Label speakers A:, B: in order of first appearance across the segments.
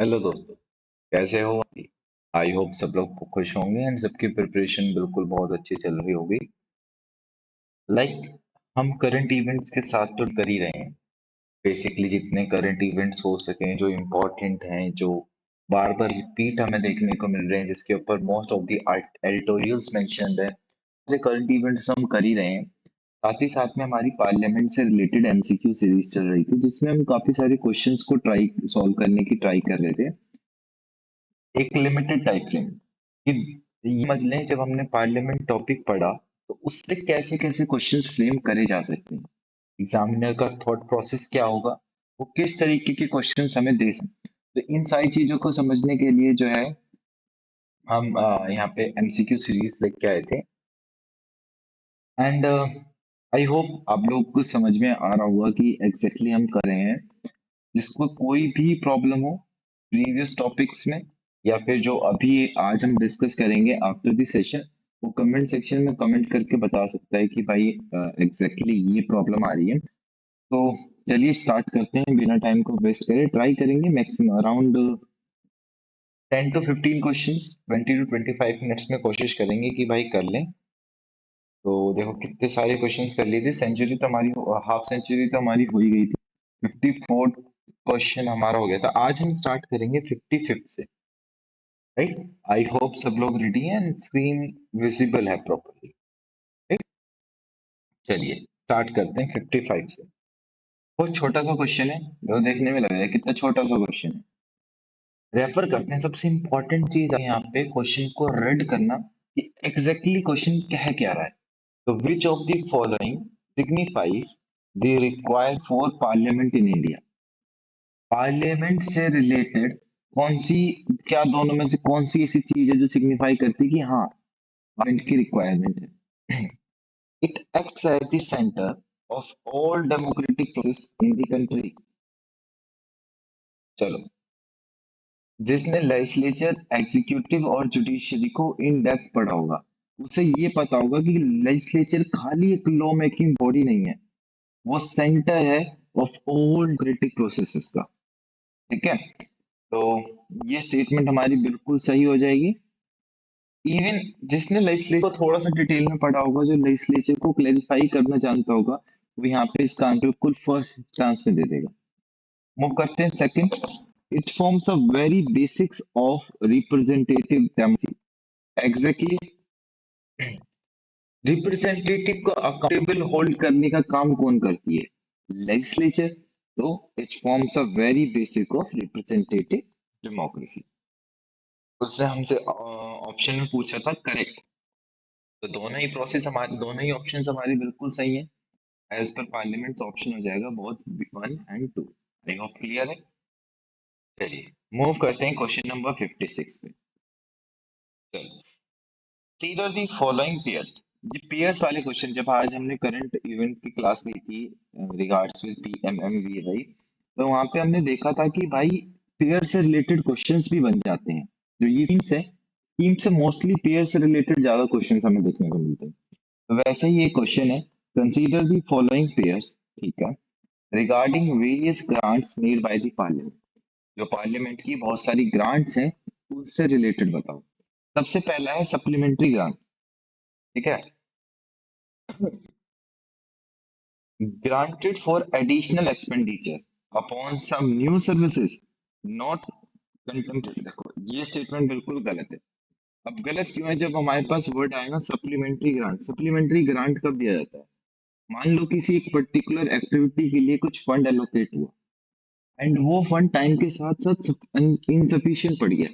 A: Hello दोस्तों। कैसे हो? आई होप सब लोग खुश होंगे एंड सबकी प्रिपरेशन बिल्कुल बहुत अच्छी चल रही होगी। हम करंट इवेंट्स के साथ तो कर ही रहे हैं। बेसिकली जितने करंट इवेंट्स हो सके जो इम्पोर्टेंट हैं, जो बार बार रिपीट हमें देखने को मिल रहे हैं, जिसके ऊपर most of the editorials mentioned है, ये करंट इवेंट्स हम कर ही रहे हैं। साथ ही साथ में हमारी पार्लियामेंट से रिलेटेड एमसीक्यू सीरीज चल रही थी, जिसमें हम काफी सारे क्वेश्चंस को ट्राई सॉल्व करने की ट्राई कर रहे थे, एक लिमिटेड टाइम फ्रेम कि ये समझ लें, जब हमने पार्लियामेंट टॉपिक पढ़ा तो उससे कैसे कैसे क्वेश्चंस फ्रेम करे जा सकते हैं, एग्जामिनर का थॉट प्रोसेस क्या होगा, वो किस तरीके के क्वेश्चंस हमें दे सकते हैं। तो इन सारी चीजों को समझने के लिए जो है हम यहाँ पे एमसीक्यू सीरीज लेके आए थे। एंड आई होप आप लोग को समझ में आ रहा होगा कि एग्जैक्टली हम कर रहे हैं। जिसको कोई भी प्रॉब्लम हो प्रीवियस टॉपिक्स में, या फिर जो अभी आज हम डिस्कस करेंगे आफ्टर द सेशन, वो कमेंट सेक्शन में कमेंट करके बता सकता है कि भाई एग्जैक्टली ये प्रॉब्लम आ रही है। तो चलिए स्टार्ट करते हैं, बिना टाइम को वेस्ट करे ट्राई करेंगे maximum around 10 to 15 questions, 20 to 25 minutes में कोशिश करेंगे कि भाई कर लें। तो देखो कितने सारे क्वेश्चंस कर लिए थे, सेंचुरी तो हमारी, हाफ सेंचुरी तो हमारी हो ही गई थी। 54 क्वेश्चन हमारा हो गया था। आज हम स्टार्ट करेंगे 55 से। राइट, आई होप सब लोग रेडी हैं एंड स्क्रीन विजिबल है प्रॉपरली। राइट, चलिए स्टार्ट करते हैं 55 से। बहुत छोटा सा क्वेश्चन है, जो देखने में लगेगा कितना छोटा सा क्वेश्चन है। रेफर करते हैं। सबसे इंपॉर्टेंट चीज है यहाँ पे क्वेश्चन को रीड करना कि एग्जैक्टली क्वेश्चन कह क्या रहा है। तो विच of the following signifies the required for parliament in India. Parliament से रिलेटेड कौन सी, क्या दोनों में से कौन सी ऐसी चीज है जो सिग्निफाई करती है कि हाँ पार्लियामेंट की रिक्वायरमेंट है। It acts as the centre of all democratic process in the country. चलो, जिसने लेजिस्लेचर, एग्जीक्यूटिव और जुडिशरी को इन डेप्थ पढ़ा होगा, उसे ये पता होगा कि लेजिस्लेचर खाली एक लॉ मेकिंग बॉडी नहीं है, वो सेंटर है ऑफ ऑल डेमोक्रेटिक प्रोसेसेस का। ठीक है, तो ये स्टेटमेंट हमारी बिल्कुल सही हो जाएगी। इवन जिसने लेजिस्लेचर को थोड़ा सा डिटेल में पढ़ा होगा, जो लेजिस्लेचर को क्लैरिफाई करना जानता होगा, वो यहाँ पे इसका आंसर बिल्कुल फर्स्ट चांस में दे देगा। मूव करते हैं second. It forms a very basics of representative democracy. Exactly, representative को अकाउंटेबल होल्ड करने का काम कौन करती है? लेजिस्लेचर। तो it forms a very basic of representative democracy. उसने हमसे ऑप्शन में पूछा था करेक्ट, तो दोनों ही प्रोसेस हमारे, दोनों ही ऑप्शन हमारे बिल्कुल सही है। एज पर पार्लियामेंट तो ऑप्शन हो जाएगा both 1 and 2। I hope clear है। चलिए मूव करते हैं क्वेश्चन नंबर 56 पे। चलो, consider the following pairs। ये पेयर्स वाले क्वेश्चन, जब आज हमने करंट इवेंट की क्लास ली थी रिगार्ड्स विद पीएमएमवीआई, तो वहां पे हमने देखा था कि भाई पेयर से रिलेटेड क्वेश्चंस भी बन जाते हैं। जो ये टीम से मोस्टली पेयर से रिलेटेड ज्यादा क्वेश्चंस हमें देखने को मिलते हैं। तो वैसे ही एक क्वेश्चन है, कंसीडर दी फॉलोइंग पेयर्स। ठीक है, regarding various grants made by the parliament. जो पार्लियामेंट की बहुत सारी ग्रांट्स हैं, उससे रिलेटेड बताओ। सबसे पहला है सप्लीमेंट्री ग्रांट। ठीक है, granted for additional expenditure upon some new services not contemplated। देखो ये स्टेटमेंट बिल्कुल गलत है। अब गलत क्यों है? जब हमारे पास वर्ड आएगा सप्लीमेंट्री ग्रांट, सप्लीमेंट्री ग्रांट कब दिया जाता है? मान लो किसी एक पर्टिकुलर एक्टिविटी के लिए कुछ फंड एलोकेट हुआ, एंड वो फंड टाइम के साथ साथ इनसफिशियंट पड़ गया,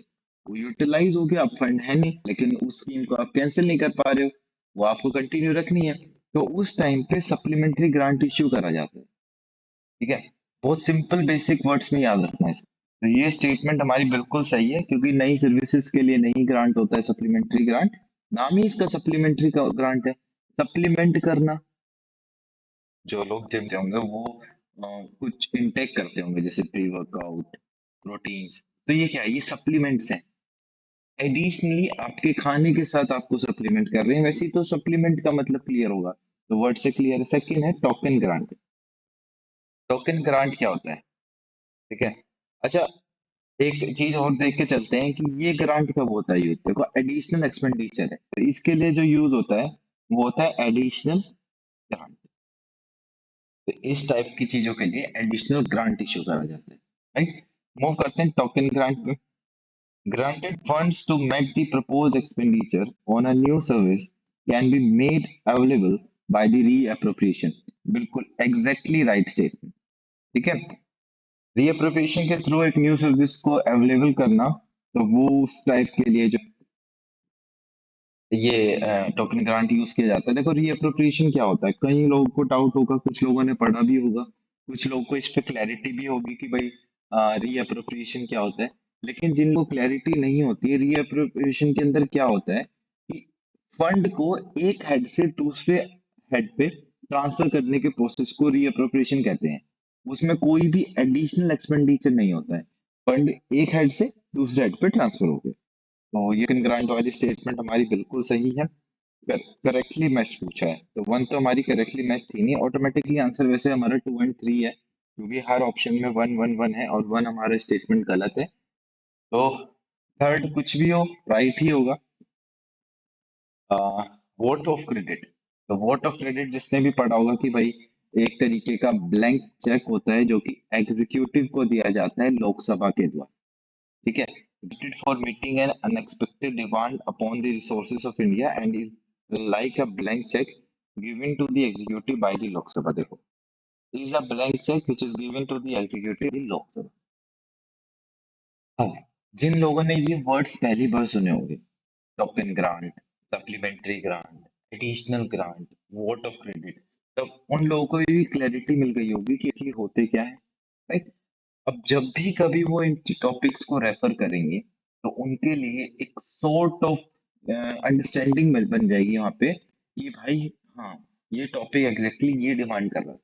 A: वो यूटिलाइज हो गया, अब फंड है नहीं, लेकिन उस स्कीम को आप कैंसिल नहीं कर पा रहे हो, वो आपको कंटिन्यू रखनी है। तो उस टाइम पे सप्लीमेंट्री ग्रांट इश्यू करा जाता है। ठीक है, बहुत सिंपल बेसिक वर्ड्स में याद रखना है इसको। तो ये स्टेटमेंट हमारी बिल्कुल सही है, क्योंकि नई सर्विसेज के लिए नई ग्रांट होता है सप्लीमेंट्री ग्रांट। नाम ही इसका सप्लीमेंट्री का ग्रांट है, सप्लीमेंट करना। जो लोग जिम होंगे वो कुछ इनटेक करते होंगे, जैसे प्री वर्कआउट, प्रोटीन्स, तो ये क्या है? ये सप्लीमेंट्स हैं। एडिशनली आपके खाने के साथ आपको सप्लीमेंट कर रहे हैं। वैसे ही तो सप्लीमेंट का मतलब क्लियर होगा, तो वर्ड से क्लियर है। सेकंड है टोकन ग्रांट। टोकन ग्रांट क्या होता है? ठीक है, अच्छा, एक चीज और देख के चलते हैं कि ये ग्रांट कब होता है यूज। देखो एडिशनल एक्सपेंडिचर है, तो इसके लिए जो यूज होता है वो होता है एडिशनल ग्रांट। तो इस टाइप की चीजों के लिए एडिशनल ग्रांट इशू करा जाता है। राइट, मूव करते हैं टोकन ग्रांट पे। Granted funds to make the proposed expenditure on a new service can be made available by the reappropriation। बिल्कुल एग्जैक्टली राइट स्टेटमेंट। ठीक है, रीअप्रोप्रिएशन के थ्रू एक न्यू सर्विस को अवेलेबल करना, तो वो उस टाइप के लिए जो ये टोकन ग्रांट यूज किया जाता है। देखो रीअप्रोप्रिएशन क्या होता है, कई लोगों को डाउट होगा, कुछ लोगों ने पढ़ा भी होगा, कुछ लोगों को इस पे क्लैरिटी भी होगी कि भाई रीअप्रोप्रिएशन क्या होता है। लेकिन जिनको क्लैरिटी नहीं होती है रीअप्रोप्रिएशन के अंदर क्या होता है कि फंड को एक हेड से दूसरे हेड पे ट्रांसफर करने के प्रोसेस को रीअप्रोप्रिएशन कहते हैं। उसमें कोई भी एडिशनल एक्सपेंडिचर नहीं होता है, फंड एक हेड से दूसरे हेड पे ट्रांसफर हो गया। तो ये ग्रांट वाली स्टेटमेंट हमारी बिल्कुल सही है, करेक्टली मैच पूछा है, तो वन तो हमारी करेक्टली मैच थी नहीं, ऑटोमेटिकली आंसर वैसे हमारा 2 एंड 3 है, क्योंकि हर ऑप्शन में 1 1 1 है और वन हमारा स्टेटमेंट गलत है। तो थर्ड कुछ भी हो राइट ही होगा। Vote of credit. तो वोट ऑफ क्रेडिट जिसने भी पढ़ा होगा कि भाई एक तरीके का ब्लैंक चेक होता है जो कि एग्जीक्यूटिव को दिया जाता है लोकसभा के द्वारा। ठीक है, gifted for meeting an unexpected demand upon the resources of India and is like a blank check given to the executive by the Lok Sabha। देखो, is a blank check which is given to the executive in Lok Sabha। हाँ, जिन लोगों ने ये words पहली बार सुने होंगे, token grant, supplementary grant, additional grant, vote of credit, तब उन लोगों को भी क्लैरिटी मिल गई होगी कि एक्चुअली होते क्या है। राइट, अब जब भी कभी वो इन टॉपिक्स को रेफर करेंगे तो उनके लिए एक सॉर्ट ऑफ अंडरस्टैंडिंग बन जाएगी वहां पे कि भाई हाँ, ये टॉपिक एग्जैक्टली ये डिमांड कर रहा है।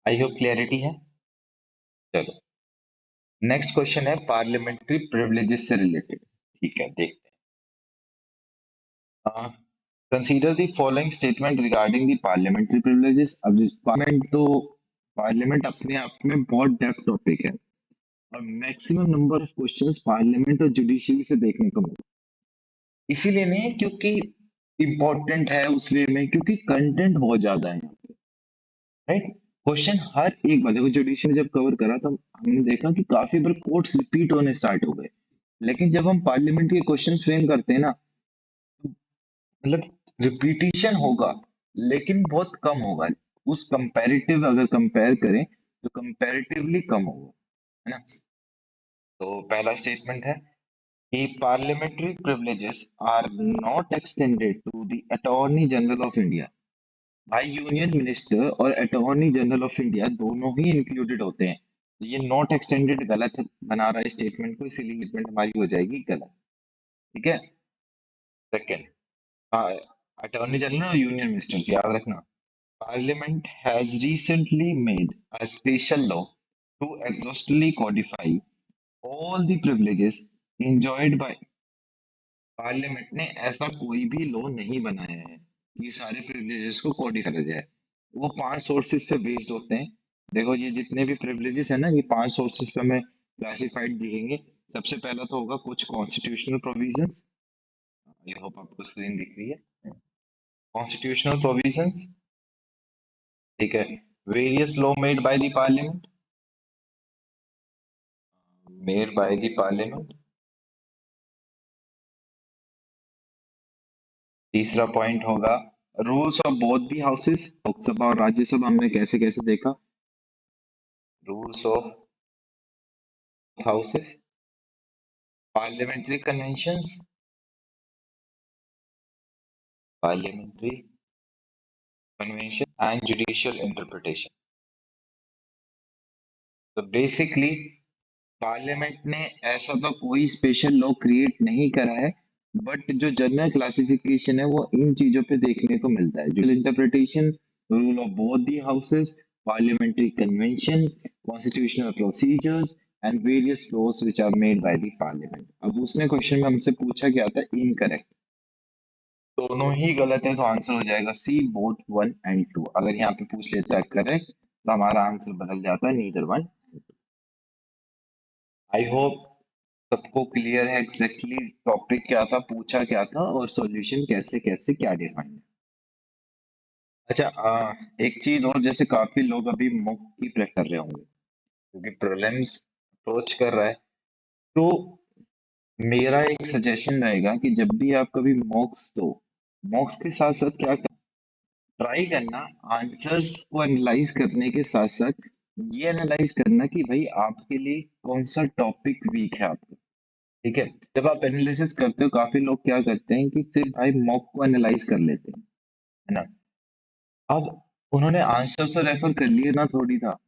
A: आई होप क्लियरिटी है। चलो, नेक्स्ट क्वेश्चन है पार्लियामेंट्री प्रिविलेजेस से रिलेटेड। ठीक है, देखते हैं। Consider the following statement regarding the parliamentary privileges. अब पार्लियामेंट अपने आप में बहुत डेप्थ टॉपिक है और maximum number of questions parliament और जुडिशरी से देखने को मिलते हैं। इसीलिए नहीं क्योंकि इंपॉर्टेंट है उस वे में, क्योंकि कंटेंट बहुत ज्यादा है यहाँ पे। राइट, क्वेश्चन हर एक बार देखो, जुडिशरी जब कवर करा तो हमने देखा कि काफी बार कोर्ट्स रिपीट होने स्टार्ट हो गए। लेकिन जब हम पार्लियामेंट के क्वेश्चन फ्रेम करते हैं ना, मतलब रिपीटिशन होगा लेकिन बहुत कम होगा। उस कंपैरेटिव अगर कंपेयर करें तो कंपैरेटिवली कम होगा, है ना। तो पहला स्टेटमेंट है कि parliamentary privileges are not extended to the Attorney General of India। भाई यूनियन मिनिस्टर और अटॉर्नी जनरल ऑफ इंडिया दोनों ही इंक्लूडेड होते हैं। तो ये नॉट एक्सटेंडेड गलत बना रहा है स्टेटमेंट को, इसीलिए स्टेटमेंट हमारी हो जाएगी गलत। ठीक है, सेकेंड, अटॉर्नी जनरल और यूनियन मिनिस्टर्स याद रखना। Parliament has recently made a special law to exhaustively codify all the privileges enjoyed by। Parliament ने ऐसा कोई भी लॉ नहीं बनाया है कि सारे प्रिविलेजेस को कोडिफाई करा जाए। वो 5 सोर्सेज पे बेस्ड होते हैं। देखो ये जितने भी प्रिविलेजेस है ना, ये 5 सोर्सेज पे हमें क्लासिफाइड दिखेंगे। सबसे पहला तो होगा कुछ कॉन्स्टिट्यूशनल प्रोविजंस। आई होप आपको स्क्रीन दिख रही है। कॉन्स्टिट्यूशनल प्रोविजंस, ठीक है। Various law made by the parliament, made by the parliament. तीसरा पॉइंट होगा rules of both the houses, Lok Sabha और राज्यसभा हमने कैसे कैसे देखा। Rules of houses, parliamentary conventions, parliamentary convention and judicial interpretation. तो बेसिकली पार्लियामेंट ने ऐसा तो कोई स्पेशल लॉ क्रिएट नहीं करा है, बट जो जनरल क्लासिफिकेशन है वो इन चीजों पे देखने को मिलता है। Judicial interpretation, rule of both the houses, parliamentary convention, constitutional procedures and various laws which are made by the parliament. अब उसने क्वेश्चन में हमसे पूछा क्या था, इनकरेक्ट, दोनों ही गलत है, तो आंसर हो जाएगा सी बोथ 1 एंड 2। अगर यहाँ पे पूछ लेता है करेक्ट तो हमारा आंसर बदल जाता है नीदर वन। आई होप सबको क्लियर है एग्जैक्टली टॉपिक क्या था, पूछा क्या था और सॉल्यूशन कैसे कैसे क्या डिफाइन है? अच्छा, एक चीज और, जैसे काफी लोग अभी मॉक की प्रेफर कर रहे होंगे क्योंकि प्रीलिम्स अप्रोच कर रहा है। तो मेरा एक सजेशन रहेगा कि जब भी आप कभी मॉक्स दो, मॉक्स के साथ साथ क्या ट्राई करना, आंसर्स को एनालाइज करने के साथ साथ ये एनालाइज करना कि भाई आपके लिए कौन सा टॉपिक वीक है आपका। ठीक है, जब आप एनालिसिस करते हो, काफी लोग क्या करते हैं कि सिर्फ भाई मॉक को एनालाइज कर लेते हैं, है ना। अब उन्होंने आंसर तो रेफर कर लिए ना, थोड़ी था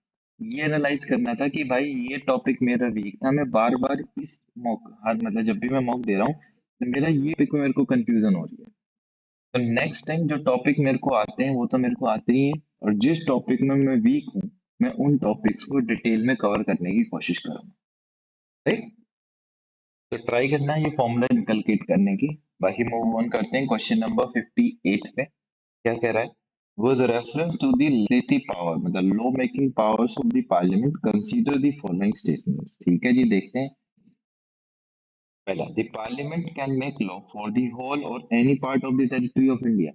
A: ये एनालाइज करना था कि भाई ये टॉपिक मेरा वीक था, मैं बार बार इस मॉक, हर मतलब जब भी मैं मॉक दे रहा हूँ तो मेरा ये टॉपिक में मेरे को कंफ्यूजन हो रही है। तो नेक्स्ट टाइम जो टॉपिक मेरे को आते हैं वो तो मेरे को आते ही हैं, और जिस टॉपिक में मैं वीक हूँ मैं उन टॉपिक्स को डिटेल में कवर करने की कोशिश करूंगा। राइट, तो ट्राई करना है ये फॉर्मूला इनकलकेट करने की। बाकी मूव ऑन करते हैं क्वेश्चन नंबर 58 पे। क्या कह रहा है? With reference to the legislative power, मतलब law making powers of the parliament, consider the following statements. ठीक है जी, देखते हैं। पहला, the parliament can make law for the whole or any part of the territory of India.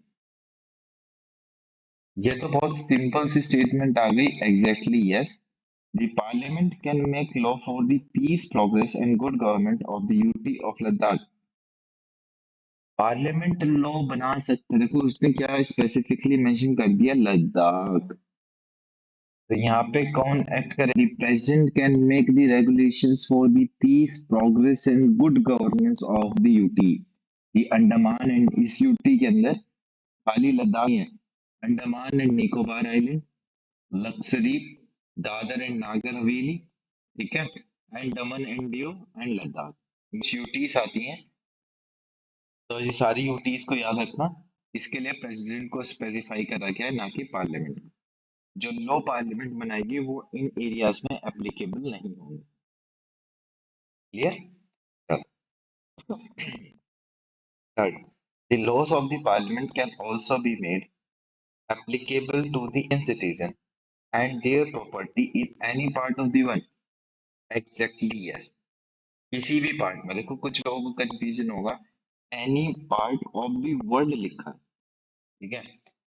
A: ये तो बहुत सिंपल सी स्टेटमेंट आ गई, exactly yes. The parliament can make law for the peace, progress and good government of the UT of Ladakh. Parliament law बना सकते, देखो उसने क्या स्पेसिफिकली मेंशन कर दिया, लद्दाख। तो यहाँ पे कौन एक्ट करे? The president can make the regulations for the peace, progress and good governance of the UT. The Andaman and, इस यूटी के अंदर खाली लद्दाख ही है, Andaman and Nicobar island, Lakshadweep, Dadra and Nagar Haveli, ठीक है, एंड दमन एंड दिउ एंड लद्दाख, यूटीज आती हैं। तो ये सारी यूटीज को याद रखना, इसके लिए प्रेसिडेंट को स्पेसिफाई करा गया है, ना कि पार्लियामेंट। जो लो पार्लियामेंट बनाएगी वो इन एरियाज में एप्लीकेबल नहीं होंगे। Clear? Third, the laws of the parliament can also be made applicable to the citizen and their property in any part of the world. Exactly yes. किसी भी पार्ट में, देखो कुछ लोगों को कंफ्यूजन होगा, any part of the world लिखा है, ठीक है,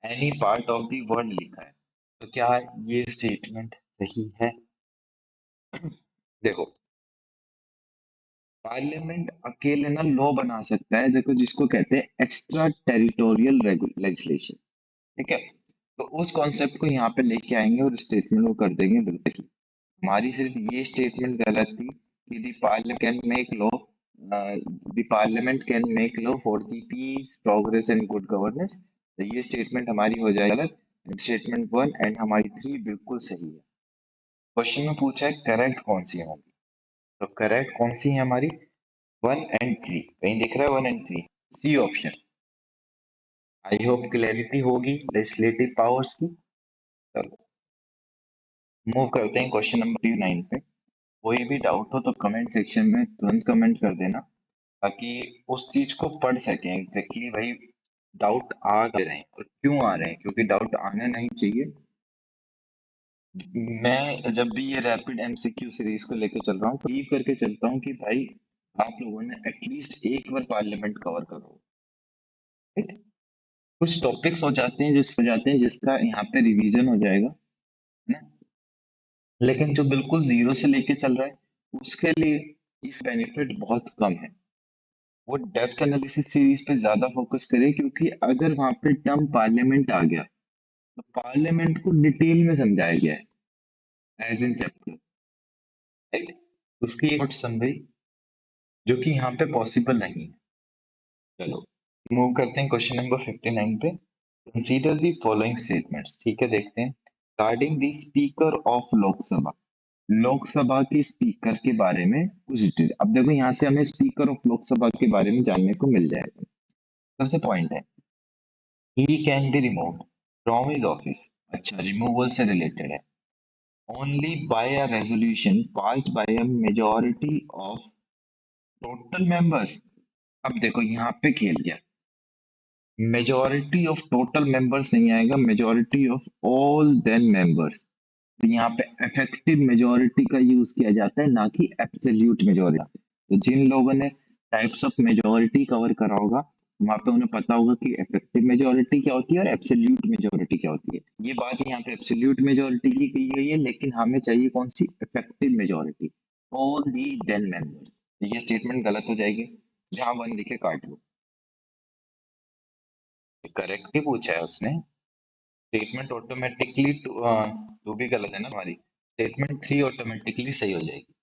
A: any part of the world लिखा है, तो क्या ये स्टेटमेंट सही है? देखो, पार्लियामेंट अकेले ना लॉ बना सकता है, देखो जिसको कहते हैं एक्स्ट्रा टेरिटोरियल लेजिस्लेशन। ठीक है, तो उस कॉन्सेप्ट को यहाँ पे लेके आएंगे और स्टेटमेंट को कर देंगे बिल्कुल। हमारी सिर्फ ये स्टेटमेंट गलत थी कि the parliament can make law, the parliament can make law for the peace, progress and good governance. तो ये स्टेटमेंट हमारी हो जाए गलत। स्टेटमेंट वन एंड हमारी थ्री बिल्कुल सही है। क्वेश्चन में पूछा है करेक्ट कौन सी होगी, तो करेक्ट कौन सी है हमारी? वन एंड थ्री, कहीं दिख रहा है one and three? C option. I hope clarity होगी लेजिस्लेटिव पावर्स की। चलो मूव करते हैं क्वेश्चन नंबर 9 पे। कोई भी डाउट हो तो कमेंट सेक्शन में तुरंत कमेंट कर देना, ताकि उस चीज को पढ़ सकें एग्जैक्टली भाई डाउट आ क्यों रहे हैं और क्यों आ रहे हैं, क्योंकि डाउट आने नहीं चाहिए। मैं जब भी ये रैपिड एमसीक्यू सीरीज को लेकर चल रहा हूँ, बिलीव करके चलता हूँ कि भाई आप लोगों ने एटलीस्ट एक बार पार्लियामेंट कवर करो। ठीक? कुछ टॉपिक्स हो जाते हैं जिसका यहाँ पे रिवीजन हो जाएगा, है ना। लेकिन जो बिल्कुल जीरो से लेके चल रहा है उसके लिए इस बेनिफिट बहुत कम है। वो डेप्थ एनालिसिस सीरीज पे ज्यादा फोकस करे, क्योंकि अगर वहां पे टर्म पार्लियामेंट आ गया तो पार्लियामेंट को डिटेल में समझाया गया है एज इन चैप्टर। राइट, उसकी एक समरी जो कि यहाँ पे पॉसिबल नहीं है। चलो मूव करते हैं क्वेश्चन नंबर 59 पे। Consider the following statements. ठीक है, देखते हैं। Regarding the speaker of Lok Sabha, Lok Sabha के स्पीकर के बारे में कुछ डिटेल। अब देखो यहाँ से हमें स्पीकर ऑफ लोकसभा के बारे में जानने को मिल जाएगा। सबसे पॉइंट है, he can be removed from his office. अच्छा, रिमूवल से रिलेटेड है। Only by a resolution passed by a majority of total members. अब देखो यहाँ पे खेल गया, मेजॉरिटी ऑफ टोटल मेंबर्स नहीं आएगा, majority of all then members. तो यहाँ पे इफेक्टिव मेजॉरिटी का यूज किया जाता है, ना कि एब्सोल्यूट मेजॉरिटी। तो जिन लोगों ने टाइप्स ऑफ मेजोरिटी कवर करा होगा वहां पे उन्हें पता होगा कि इफेक्टिव मेजोरिटी क्या होती है और एब्सोल्यूट मेजोरिटी क्या होती है। ये बात यहाँ पे एब्सोल्यूट मेजोरिटी की कही गई है, लेकिन हमें चाहिए कौन सी, effective majority, all the then members. ये स्टेटमेंट गलत हो जाएगी, जहां वन लिखे काट लो। करेक्ट ही पूछा है उसने। स्टेटमेंट ऑटोमेटिकली टू भी गलत है ना हमारी, स्टेटमेंट थ्री ऑटोमेटिकली सही हो जाएगी।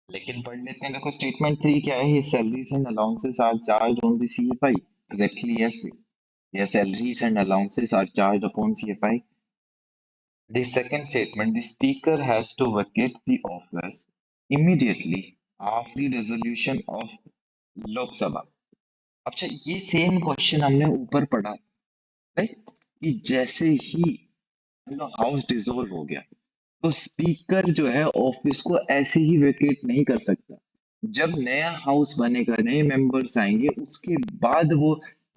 A: लेकिन पढ़ लेते हैं, देखो स्टेटमेंट थ्री क्या है, his salaries and allowances are charged on the CFI। Exactly, yes, your salaries and allowances are charged upon CFI। The second statement, the speaker has to vacate the office immediately after the resolution of Lok Sabha। अच्छा, ये same question हमने ऊपर पढ़ा, right, कि जैसे ही house dissolve हो गया तो स्पीकर जो है ऑफिस को ऐसे ही वेकेट नहीं कर सकता। जब नया हाउस बनेगा, नए मेंबर्स आएंगे, उसके बाद वो,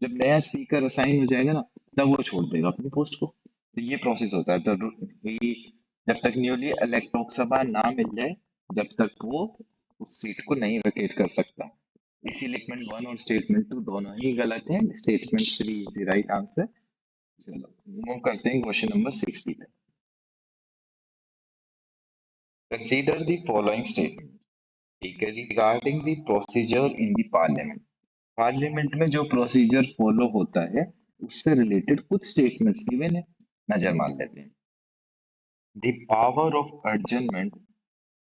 A: जब नया स्पीकर असाइन हो जाएगा ना, तब वो छोड़ देगा अपनी पोस्ट को। तो ये प्रोसेस होता है। तो जब तक न्यूली इलेक्ट लोकसभा ना मिल जाए, जब तक वो उस सीट को नहीं वेकेट कर सकता। इसीलिए स्टेटमेंट वन और स्टेटमेंट टू दोनों ही गलत है, statement three is the right answer. चलो मूव करते हैं क्वेश्चन नंबर 60 पे। कंसीडर द फॉलोइंग स्टेटमेंट, ठीक है जी, regarding the procedure in the parliament. Parliament में जो प्रोसीजर फॉलो होता है उससे रिलेटेड कुछ स्टेटमेंट्स गिवन है, नजर मार लेते हैं। The power of adjournment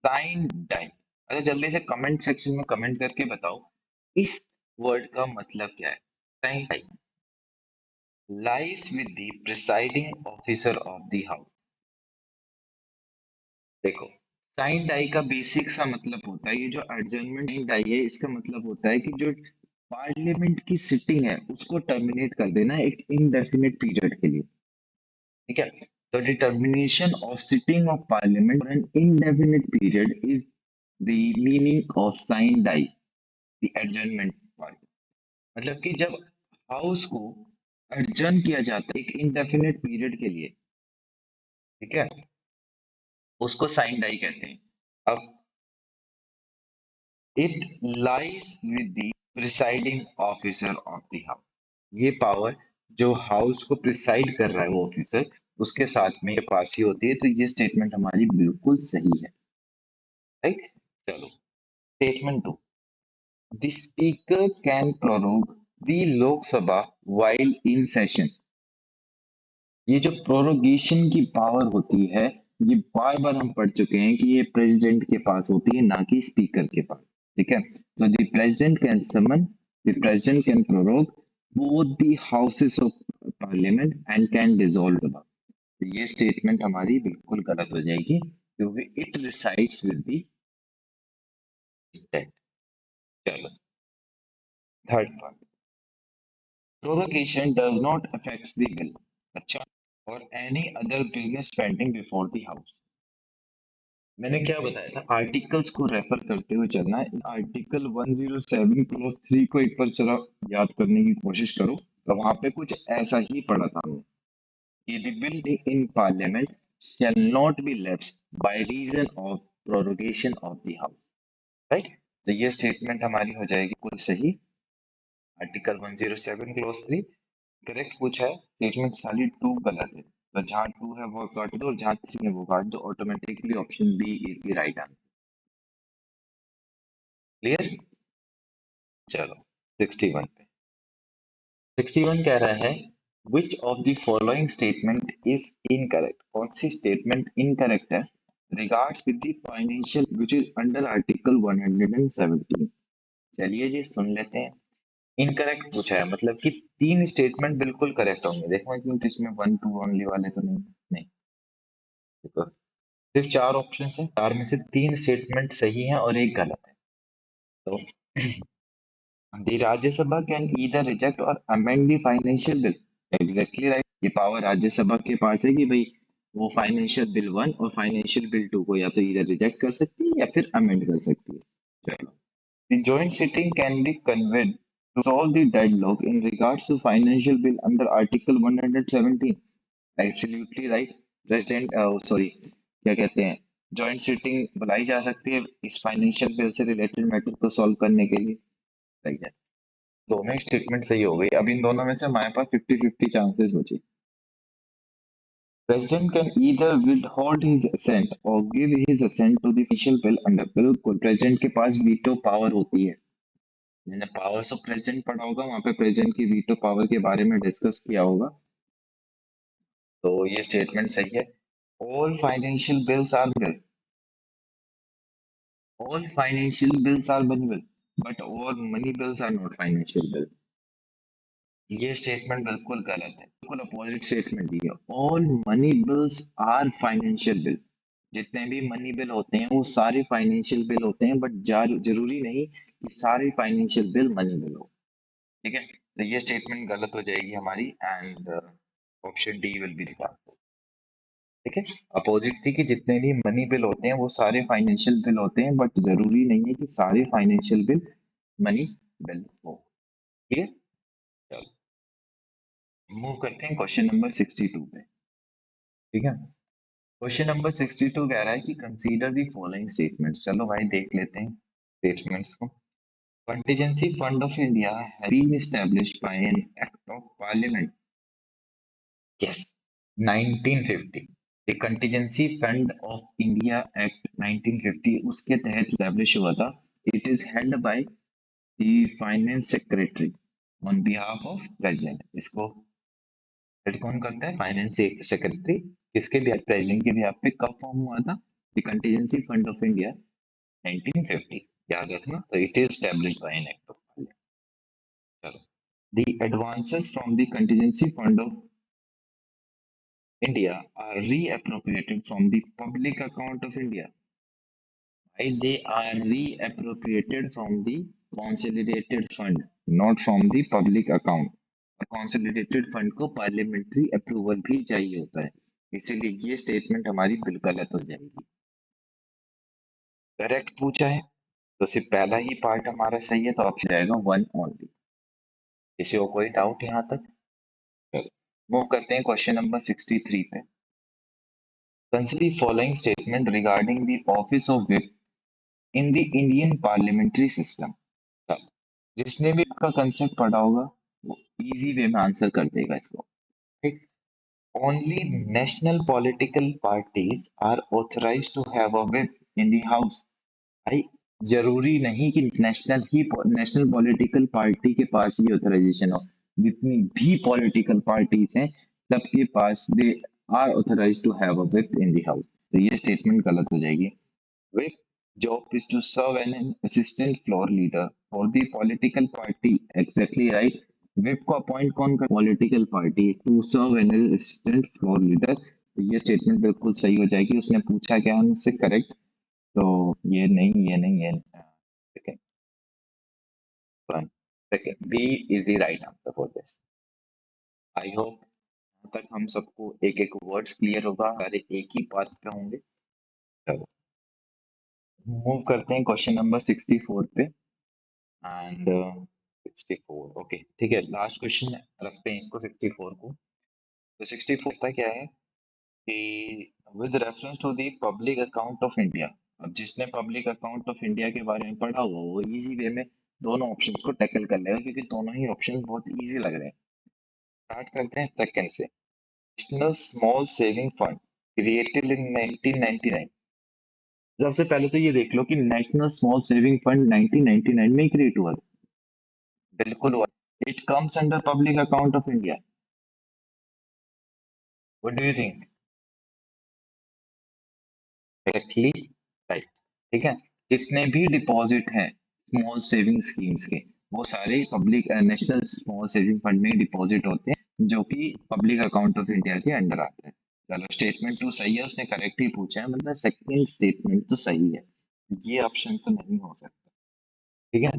A: sine die. अच्छा जल्दी से कमेंट सेक्शन में कमेंट करके बताओ इस वर्ड का मतलब क्या है। Sine die lies with the presiding officer of the house. देखो, साइन डाई का बेसिक सा मतलब होता है, ये जो एडजर्नमेंट साइन डाई है इसका मतलब होता है कि जो पार्लियामेंट की सिटिंग है उसको टर्मिनेट कर देना एक इनडेफिनिट पीरियड के लिए, ठीक है। तो determination of sitting of parliament for an indefinite period is the meaning of sine die, the adjournment part. मतलब कि जब हाउस को एडजर्न किया जाता है एक इनडेफिनिट पीरियड के लिए, ठीक है, उसको साइन डाई कहते हैं। अब it lies with the presiding officer of the house. ये पावर जो हाउस को प्रिसाइड कर रहा है वो ऑफिसर, उसके साथ में ये पास ही होती है। तो ये स्टेटमेंट हमारी बिल्कुल सही है, राइट। चलो statement two, the speaker can prorogue the Lok Sabha while in session. ये जो प्रोरोगेशन की पावर होती है, ये बार बार हम पढ़ चुके हैं कि ये प्रेसिडेंट के पास होती है, ना कि स्पीकर के पास, ठीक है। तो the president can summon, the president can prorogue both the houses of parliament and can dissolve the. तो ये स्टेटमेंट हमारी बिल्कुल गलत हो जाएगी, क्योंकि it resides with the president. चलो third point, prorogation does not affect the bill, अच्छा, or any other business pending before the house। मैंने क्या बताया था, आर्टिकल्स को रेफर करते हुए चलना है। आर्टिकल 107 क्लोज 3 को एक बार जरा याद करने की कोशिश करो, तो वहां पे कुछ ऐसा ही पढ़ा था हमने कि the bill in parliament shall not be lapsed by reason of prorogation of the house, right. तो ये स्टेटमेंट हमारी हो जाएगी कुल सही। आर्टिकल 107 क्लोज 3 करेक्ट पूछा है, स्टेटमेंट खाली टू गलत है। तो जहाँ टू है वो काट दो और जहाँ थ्री है वो काट दो, automatically option B is the right answer. Clear. चलो 61 पे, 61 कह रहा है which of the following statement is incorrect. कौन सी स्टेटमेंट इनकरेक्ट है regards with the financial which is under article 117। चलिए जी सुन लेते हैं। इनकरेक्ट पूछा है मतलब कि तीन स्टेटमेंट बिल्कुल करेक्ट होंगे। देखो क्योंकि इसमें वन टू ओनली वाले तो नहीं, नहीं देखो सिर्फ चार ऑप्शन है, चार में से तीन स्टेटमेंट सही है और एक गलत है। तो दी राज्यसभा कैन ईदर रिजेक्ट और amend the financial bill. Exactly right, ये पावर राज्यसभा के पास है कि भाई वो फाइनेंशियल बिल वन और फाइनेंशियल बिल टू को या तो ईदर रिजेक्ट कर सकती है या फिर अमेंड कर सकती है। चलो, the joint sitting can be convened to solve the deadlock in regards to financial bill under article 117। Absolutely right. President sorry क्या कहते हैं, जॉइंट सीटिंग बुलाई जा सकती है इस फाइनेंशियल बिल से रिलेटेड मैटर को सॉल्व करने के लिए। सही है, दोनों ही स्टेटमेंट सही हो गई। अब इन दोनों में से हमारे पास 50-50 चांसेस बचे। President can either withhold his assent or give his assent to the official bill under। बिल्कुल, प्रेसिडेंट के पास वीटो पावर होती है। मैंने पावर्स ऑफ प्रेसिडेंट पढ़ा होगा, वहां पे प्रेसिडेंट की वीटो पावर के बारे में डिस्कस किया होगा। तो ये स्टेटमेंट सही है। All financial bills are bill, all financial bills are money bill, but all money bills are not financial bill. ये स्टेटमेंट बिल्कुल गलत है, बिल्कुल अपोजिट स्टेटमेंट दी है। All money bills are financial bill, जितने भी मनी बिल होते हैं वो सारे फाइनेंशियल बिल होते हैं, बट जरूरी नहीं कि सारे फाइनेंशियल बिल मनी बिल हो। ठीक है, तो ये स्टेटमेंट गलत हो जाएगी हमारी, and option D will be the answer. ठीक है, अपोजिट थी कि जितने भी मनी बिल होते हैं वो सारे फाइनेंशियल बिल होते हैं, बट जरूरी नहीं है कि सारे फाइनेंशियल बिल मनी बिल हो। ठीक है, चलो मूव करते हैं क्वेश्चन नंबर 62 पे। ठीक है, क्वेश्चन नंबर 62 कह रहा है कि कंसीडर दी फॉलोइंग स्टेटमेंट्स। चलो भाई देख लेते हैं स्टेटमेंट्स को। Contingency fund of India has been established by an act of parliament. Yes, 1950। The contingency fund of India act 1950 उसके तहत एस्टैब्लिश हुआ था। It is held by the finance secretary on behalf of president. इसको head कौन करता है? Finance secretary. किसके भी प्रेसिडेंट के भी आप पे कब फॉर्म हुआ था? The contingency fund of India 1950। याद रखना, तो it is established by an act of parliament। चलो, the advances from the contingency fund of India are reappropriated from the public account of India। Why they are reappropriated from the consolidated fund, not from the public account। और consolidated fund को parliamentary approval भी चाहिए होता है, इसीलिए ये statement हमारी बिल्कुल गलत हो जाएगी। करेक्ट पूछा है तो सिर्फ पहला ही पार्ट हमारा सही है, तो ऑप्शन रहेगा वन ओनली। किसी को कोई डाउट यहाँ तक? चलो मूव करते हैं क्वेश्चन नंबर 63 पे। Consider following statement regarding the office of whip in the Indian parliamentary system. जिसने भी इसका कंसेप्ट पढ़ा होगा वो इजी वे में आंसर कर देगा इसको। ठीक, only national political parties are authorised to have a whip in the house. भाई जरूरी नहीं कि नेशनल पॉलिटिकल पार्टी के पास ही ऑथराइजेशन हो। जितनी भी पॉलिटिकल पार्टीज हैं सबके पास they are authorised to have a whip in the house. तो ये स्टेटमेंट गलत हो जाएगी। Whip job is to serve as an assistant floor leader for the political party। Exactly right। whip को अपॉइंट कौन कर? Political party to serve an assistant floor leader. तो ये स्टेटमेंट बिल्कुल सही हो जाएगी। उसने पूछा क्या हमसे? करेक्ट, तो ये नहीं, ये नहीं, ये second one, second B is the right answer for this. I hope तक हम सबको एक एक वर्ड्स क्लियर होगा, सारे एक ही पाथ पे होंगे। चलो मूव करते हैं क्वेश्चन नंबर 64 पे। एंड 64 ओके, ठीक है, लास्ट क्वेश्चन रखते हैं इसको 64 को। तो 64 का क्या है कि with reference to the public account of India. अब जिसने पब्लिक अकाउंट ऑफ इंडिया के बारे में पढ़ा हुआ वो इजी वे में दोनों ऑप्शन को टैकल कर लेगा, क्योंकि दोनों ही ऑप्शन बहुत इजी लग रहे हैं। स्टार्ट करते हैं सेकंड से। National small saving fund created in 1999। सबसे पहले तो ये देख लो कि नेशनल स्मॉल सेविंग फंड 1999 में ही क्रिएट हुआ था। बिल्कुल हुआ। It comes under public account of India. What do you think? Actually right. ठीक है, जितने भी डिपॉजिट हैं स्मॉल सेविंग स्कीम्स के, वो सारे public national small saving fund में डिपॉजिट होते हैं, जो कि पब्लिक अकाउंट ऑफ इंडिया के अंडर आते हैं। चलो स्टेटमेंट टू सही है, उसने करेक्ट ही पूछा है, मतलब सेकंड स्टेटमेंट तो सही है, ये ऑप्शन तो नहीं हो सकता। ठीक है,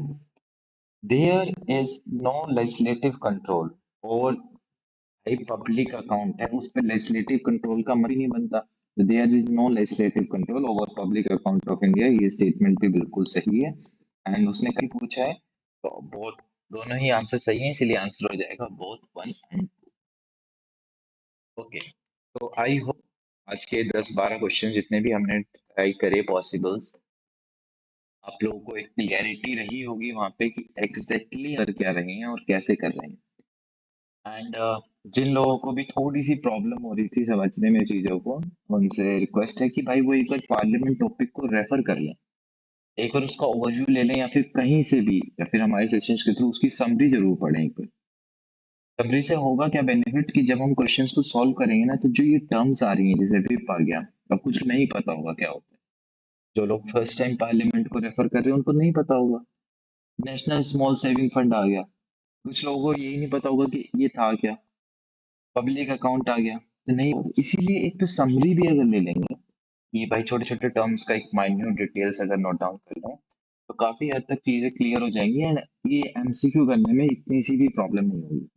A: there is no legislative control over. भाई पब्लिक अकाउंट है, उस पर लेजिस्लेटिव कंट्रोल का मतलब ही नहीं बनता। There is no legislative control over public account of India, ये स्टेटमेंट भी बिल्कुल सही है। एंड उसने कहीं पूछा है, तो बोथ दोनों ही आंसर सही है, इसलिए आंसर हो जाएगा बोथ वन एंड ओके। तो आई होप आज के 10-12 क्वेश्चन जितने भी हमने ट्राई करे पॉसिबल्स, आप लोगों को एक क्लियरिटी रही होगी वहां पे कि एग्जैक्टली कर क्या रहे हैं और कैसे कर रहे हैं। एंड जिन लोगों को भी थोड़ी सी प्रॉब्लम हो रही थी समझने में चीजों को, उनसे रिक्वेस्ट है कि भाई वो एक बार पार्लियामेंट टॉपिक को रेफर कर लें, एक बार उसका ओवरव्यू ले लें, या फिर कहीं से भी, या फिर हमारे सेशंस के थ्रू उसकी समरी जरूर पढ़ें एक बार। समरी से होगा क्या बेनिफिट कि जब हम क्वेश्चंस को सॉल्व करेंगे ना, तो जो ये टर्म्स आ रही हैं जैसे विप आ गया, अब कुछ नहीं पता होगा क्या होता है, जो लोग फर्स्ट टाइम पार्लियामेंट को रेफर कर रहे हैं उनको नहीं पता होगा। नेशनल स्मॉल सेविंग फंड आ गया, कुछ लोगों को यही नहीं पता होगा कि ये था क्या। पब्लिक अकाउंट आ गया, तो नहीं, इसीलिए एक तो समरी भी अगर ले लेंगे, ये भाई छोटे छोटे टर्म्स का एक माइन्यूट डिटेल्स अगर नोट डाउन कर लें, तो काफी हद तक चीजें क्लियर हो जाएंगी, एंड ये एमसीक्यू करने में इतनी सी भी प्रॉब्लम नहीं होगी।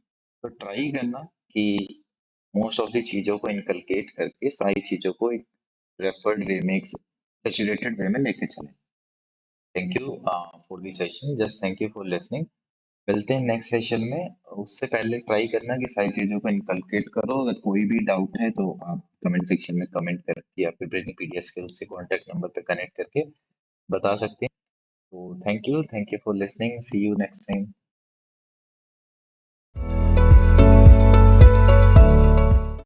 A: तो ट्राई करना कि मोस्ट ऑफ द चीजों को इनकलकेट करके सारी चीजों को एक रेफर्ड वे में, एक सैचुरेटेड वे में लेके चलें। Thank you for the session, just thank you for listening. मिलते हैं नेक्स्ट सेशन में। उससे पहले ट्राई करना कि सारी चीज़ों को इनकलकेट करो। अगर कोई भी डाउट है तो आप कमेंट सेक्शन में कमेंट करके या फिर ब्रेनिंग पीडीएफ स्किल से कॉन्टैक्ट नंबर पे कनेक्ट करके बता सकते हैं। तो thank you for listening, see you next time.